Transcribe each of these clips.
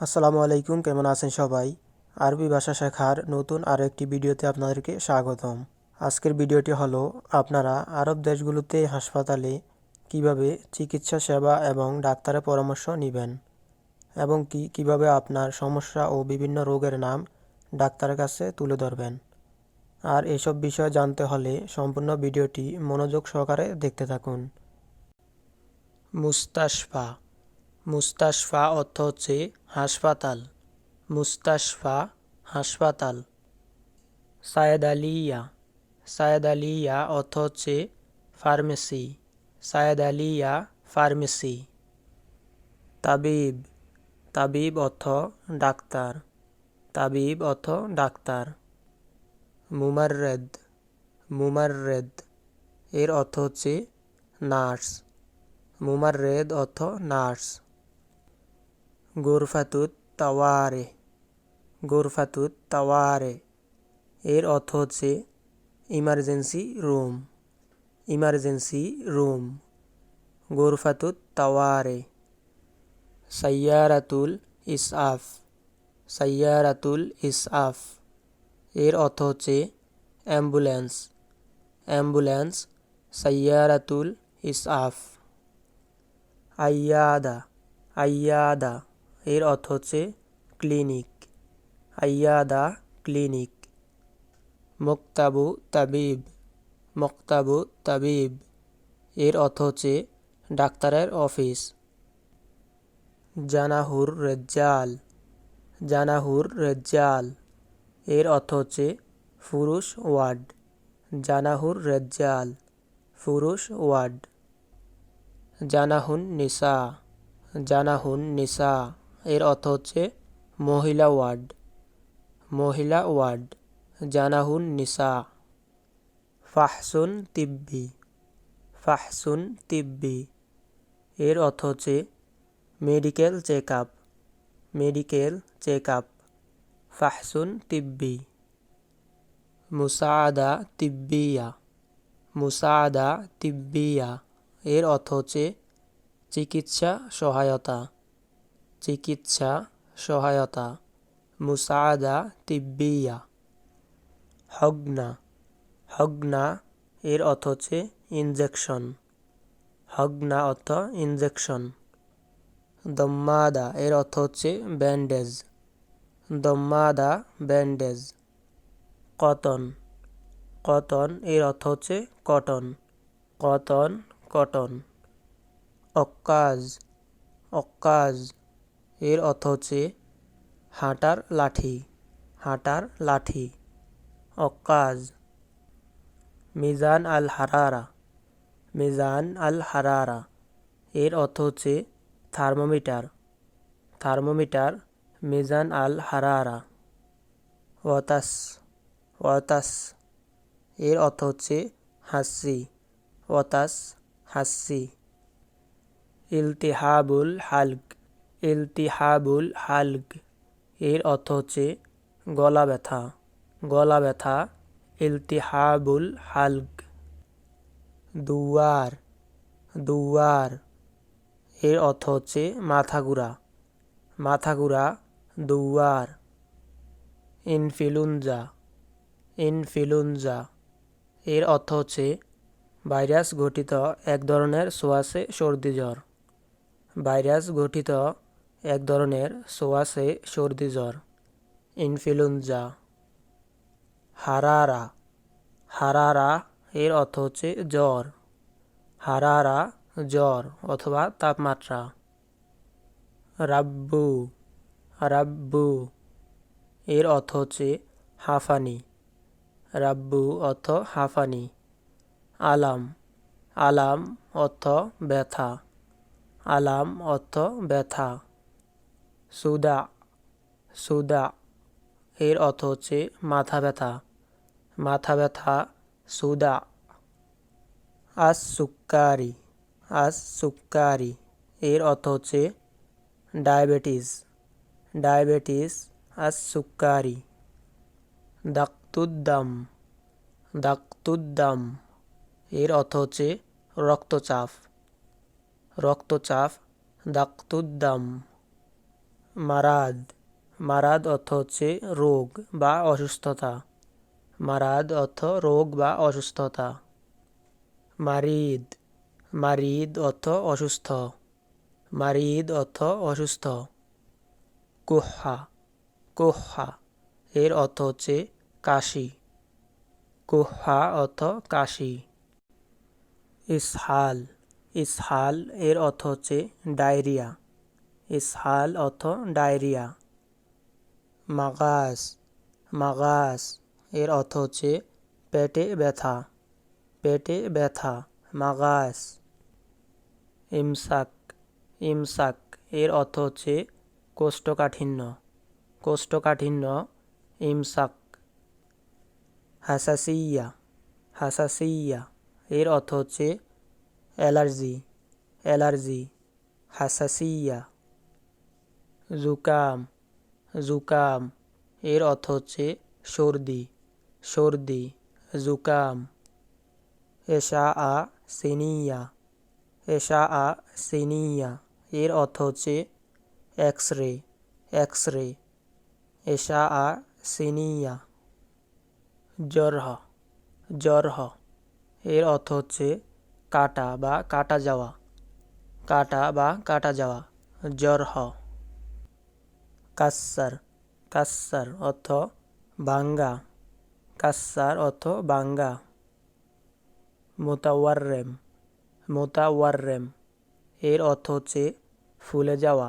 আসসালামু আলাইকুম, কেমন আছেন সবাই? আরবি ভাষা শেখার নতুন আরও একটি ভিডিওতে আপনাদেরকে স্বাগতম। আজকের ভিডিওটি হলো আপনারা আরব দেশগুলোতে হাসপাতালে কিভাবে চিকিৎসা সেবা এবং ডাক্তারের পরামর্শ নেবেন এবং কিভাবে আপনার সমস্যা ও বিভিন্ন রোগের নাম ডাক্তারের কাছে তুলে ধরবেন। আর এসব বিষয় জানতে হলে সম্পূর্ণ ভিডিওটি মনোযোগ সহকারে দেখতে থাকুন। মুস্তাশফা। মুস্তাশফা অর্থ হচ্ছে হাসপাতাল। মুস্তাশফা হাসপাতাল। সায়েদালিয়া। সায়েদালিয়া অর্থ হচ্ছে ফার্মেসি। সায়েদালিয়া ফার্মেসি। তাবিব। তাবিব অর্থ ডাক্তার। তাবিব অর্থ ডাক্তার। মুমাররেদ। মুমাররেদ এর অর্থ হচ্ছে নার্স। মুমাররেদ অর্থ নার্স। গোরফাতুত তাওয়ারে। গোরফাতুত তাওয়ারে এর অর্থ হচ্ছে ইমার্জেন্সি রুম। Emergency room. গোরফাতুত তাওয়ারে। সাইয়ারাতুল ইসআফ। সাইয়ারাতুল ইসআফ এর অর্থ হচ্ছে অ্যাম্বুলেন্স। অ্যাম্বুলেন্স। সাইয়ারাতুল ইসআফ। আইয়াদা। আইয়াদা এর অর্থ হচ্ছে ক্লিনিক। আইয়াদা ক্লিনিক। মুক্তাবু তাবিব। মুক্তাবু তাবিব এর অর্থ হচ্ছে ডাক্তারের অফিস। জানাহুর রেজ্জাল। জানাহুর রেজ্জাল এর অর্থ হচ্ছে পুরুষ ওয়ার্ড। জানাহুর রেজ্জাল পুরুষ ওয়ার্ড। জানাহুন নিসা। জানাহুন নিসা এর অর্থ হচ্ছে মহিলা ওয়ার্ড। মহিলা ওয়ার্ড। জানাহুন নিসা। ফাহসুন তিব্বি। ফাহসুন তিব্বি এর অর্থ হচ্ছে medical check up. Medical check up. ফাহসুন তিব্বি। মুসাআদা তিব্বিয়া। মুসাআদা তিব্বিয়া এর অর্থ হচ্ছে চিকিৎসা সহায়তা। চিকিৎসা সহায়তা। মুসাআদা তিব্বিয়া। হগনা। হগনা এর অর্থ হচ্ছে ইনজেকশন। হগনা অর্থ ইনজেকশন। দম্মাদা এর অর্থ হচ্ছে ব্যান্ডেজ। দম্মাদা ব্যান্ডেজ। কটন। কটন এর অর্থ হচ্ছে কটন। Cotton cotton. অক্কাজ। অক্কাজ এর অর্থ হচ্ছে হাঁটার লাঠি। হাঁটার লাঠি। অক্কাজ। মিজান আল হারারা। মিজান আল হারারা এর অর্থ হচ্ছে থার্মোমিটার। থার্মোমিটার। মিজান আল হারারা। ওয়াতাস। ওয়াতাস এর অর্থ হচ্ছে হাসি। ওয়াতাস হাসি। ইলতিহাবুল হালক। ইলতিহাবুল হালক এর অর্থ হচ্ছে গলা ব্যথা। গলা ব্যথা। ইলতিহাবুল হালক। দুয়ার। দুয়ার এর অর্থ হচ্ছে মাথা ঘুরা। মাথা ঘুরা। দুয়ার। ইনফ্লুয়েঞ্জা। ইনফ্লুয়েঞ্জা এর অর্থ হচ্ছে ভাইরাস ঘটিত এক ধরনের ছোঁয়াচে সর্দি জ্বর। ভাইরাস ঘটিত এক ধরনের ছোঁয়াচে সর্দি জ্বর। ইনফ্লুয়েঞ্জা। হারারা। হারারা এর অর্থ হচ্ছে জ্বর। হারারা জ্বর অথবা তাপমাত্রা। রাব্বু। রাব্বু এর অর্থ হচ্ছে হাঁফানি। রাব্বু অর্থ হাঁফানি। আলাম। আলাম অর্থ ব্যথা। আলাম অর্থ ব্যথা। সুদা। সুদা এর অর্থ হচ্ছে মাথা ব্যথা। মাথা ব্যথা। সুদা। আস সুক্কারি। আস সুক্কারি এর অর্থ হচ্ছে ডায়াবেটিস। ডায়াবেটিস। আস সুক্কারি। দাক্তুদ্দাম। দাক্তুদ্দাম এর অর্থ হচ্ছে রক্তচাপ। রক্তচাপ। দাক্তুদ্দাম। মারাদ, মারাদ অর্থ হচ্ছে রোগ বা অসুস্থতা। মারাদ অর্থ রোগ বা অসুস্থতা। মারিদ, মারিদ অর্থ অসুস্থ। মারিদ অর্থ অসুস্থ। কুহা, কুহা এর অর্থ হচ্ছে কাশি। কুহা অর্থ কাশি। ইসহাল, ইসহাল এর অর্থ হচ্ছে ডায়রিয়া। ইসহাল অর্থ ডায়রিয়া। মাগাস, মাগাস এর অর্থ হচ্ছে পেটে ব্যথা। পেটে ব্যথা, মাগাস। ইমসাক, ইমসাক এর অর্থ হচ্ছে কোষ্ঠকাঠিন্য। কোষ্ঠকাঠিন্য, ইমসাক। হাসাসিয়া, হাসাসিয়া এর অর্থ হচ্ছে অ্যালার্জি। অ্যালার্জি, হাসাসিয়া। জুকাম, জুকাম এর অর্থ হচ্ছে সর্দি। সর্দি, জুকাম। এশাআ সিনিয়া, এশাআ সিনিয়া এর অর্থ হচ্ছে এক্স রে। X ray, এশাআ সিনিয়া। জরহ, জরহ এর অর্থ হচ্ছে কাটা বা কাটা যাওয়া। কাটা বা কাটা যাওয়া, জরহ। কাস্সার, কাস্সার অর্থ ভাঙ্গা। কাস্সার অর্থ ভাঙ্গা। মুতাওয়াররেম, মুতাওয়াররেম এর অর্থ হচ্ছে ফুলে যাওয়া।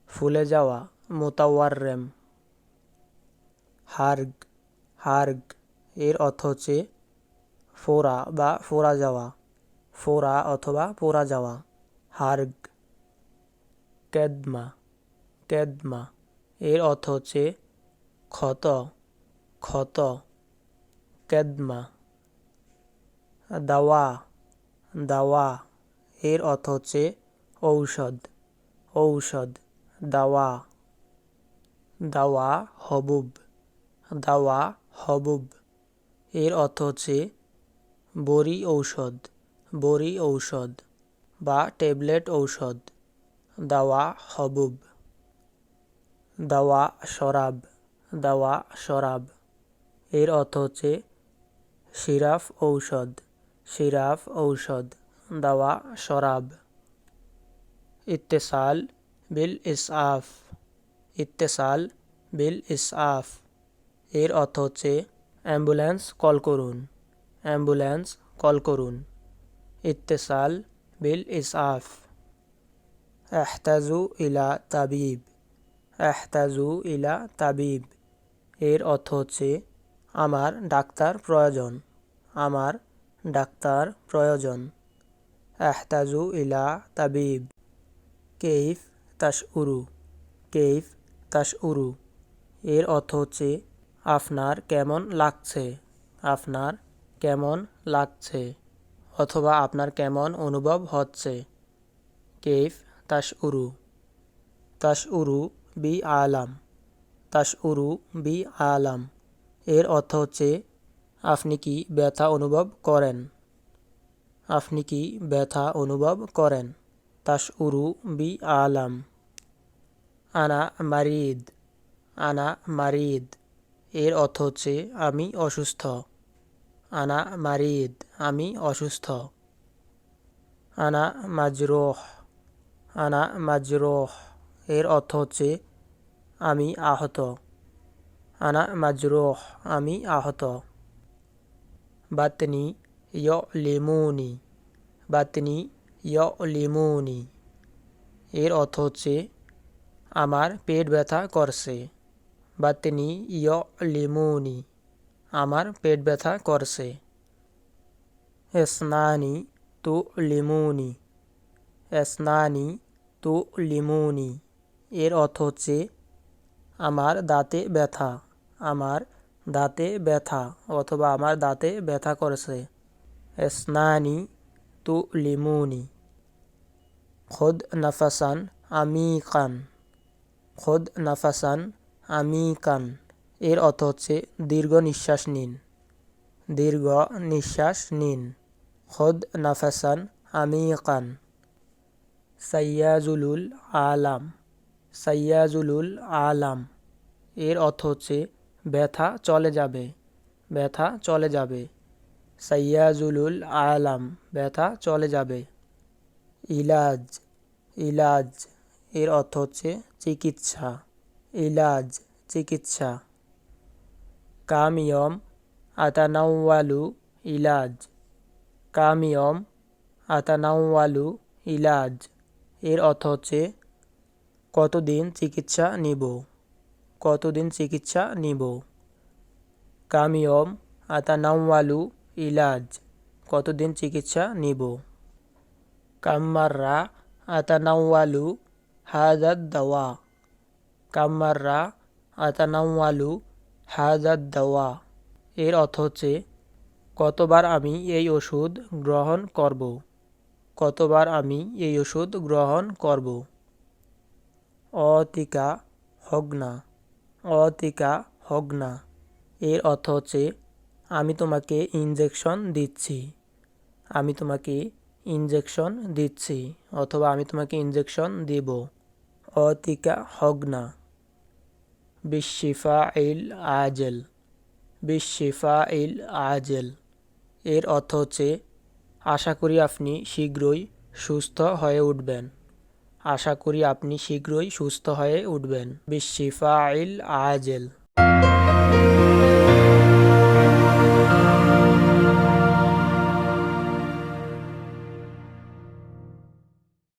ফুলে যাওয়া, মুতাওয়াররেম। হার্গ, হার্গ এর অর্থ হচ্ছে ফোড়া বা ফোড়া যাওয়া। ফোড়া অথবা পোড়া যাওয়া, হার্গ। কেদমা, কেদমা এর অর্থ হচ্ছে ক্ষত। ক্ষত, কেদমা। দাওয়া, দাওয়া এর অর্থ হচ্ছে ঔষধ। ঔষধ, দাওয়া। দাওয়া হবুব, দাওয়া হবুব এর অর্থ হচ্ছে বড়ি ঔষধ। বড়ি ঔষধ বা ট্যাবলেট ঔষধ, দাওয়া হবুব। দাওয়া শরাব, দাওয়া শরাব এর অর্থ হচ্ছে সিরাপ ঔষধ। সিরাপ ঔষধ, দাওয়া শরাব। ইত্তেসাল বিল ইসআফ, ইত্তেসাল বিল ইসআফ এর অর্থ হচ্ছে অ্যাম্বুলেন্স কল করুন। অ্যাম্বুলেন্স কল করুন, ইত্তেসাল বিল ইসআফ। আহতাজু ইলা তাবিব, আহতাজু ইলা তাবিব এর অর্থ হচ্ছে আমার ডাক্তার প্রয়োজন। আমার ডাক্তার প্রয়োজন, আহতাজু ইলা তাবিব। কেইফ তাশউরু, কেইফ তাশউরু এর অর্থ হচ্ছে আপনার কেমন লাগছে। আপনার কেমন লাগছে অথবা আপনার কেমন অনুভব হচ্ছে, কেইফ তাশউরু। তাশউরু বি আলাম, তাশউরু বি আলাম এর অর্থ হচ্ছে আপনি কি ব্যথা অনুভব করেন। আপনি কি ব্যথা অনুভব করেন, তাশউরু বি আলাম। আনা মারিদ, আনা মারিদ এর অর্থ হচ্ছে আমি অসুস্থ। আনা মারিদ, আমি অসুস্থ। আনা মাজরুহ, আনা মাজরুহ এর অর্থ হচ্ছে আমি আহত। আনা মাজরুহ, আমি আহত। বাতনি ইয়লিমুনি, বাতনি ইয়লিমুনি এর অর্থ হচ্ছে আমার পেট ব্যথা করছে। বাতনি ইয়লিমুনি, আমার পেট ব্যথা করছে। এসনানি তু লিমুনি, এসনানি তু লিমুনি এর অর্থ হচ্ছে আমার দাঁতে ব্যথা। আমার দাঁতে ব্যথা অথবা আমার দাঁতে ব্যথা করেছে, এসনানি তু লিমুনি। খুদ নাফাসান আমিকান, খুদ নাফাসান আমিকান এর অর্থ হচ্ছে দীর্ঘ নিঃশ্বাস নিন। দীর্ঘ নিঃশ্বাস নিন, খুদ নাফাসান আমিকান। সাইয়াজুলুল আলাম, সাইয়াজুলুল আলাম এর অর্থ হচ্ছে ব্যথা চলে যাবে, ব্যথা চলে যাবে। সাইয়াজুলুল আলাম ব্যথা চলে যাবে। ইলাজ, ইলাজ এর অর্থ হচ্ছে চিকিৎসা, ইলাজ চিকিৎসা। কামিয়ম আতানাওয়ালু ইলাজ, কামিয়ম আতানাওয়ালু ইলাজ এর অর্থ হচ্ছে কতদিন চিকিৎসা নিব, কতদিন চিকিৎসা নিব। কামিয়ম আতানাওয়ালু ইলাজ কতদিন চিকিৎসা নিব। কাম্মাররা আতানাওয়ালু হাজাদ দাওয়া, কাম্মাররা আতানাওয়ালু হাজাদ দাওয়া এর অর্থ হচ্ছে কতবার আমি এই ওষুধ গ্রহণ করব, কতবার আমি এই ওষুধ গ্রহণ করব। অতিকা হগনা, অতিকা হগনা এর অর্থ হচ্ছে আমি তোমাকে ইনজেকশন দিচ্ছি, আমি তোমাকে ইনজেকশন দিচ্ছি অথবা আমি তোমাকে ইনজেকশন দিব। অতিকা হগনা। বিশিফা ইল আজেল, বিশিফা ইল আজেল এর অর্থ হচ্ছে আশা করি আপনি শীঘ্রই সুস্থ হয়ে উঠবেন, আশা করি আপনি শীঘ্রই সুস্থ হয়ে উঠবেন। বিশিফা ইল আজেল।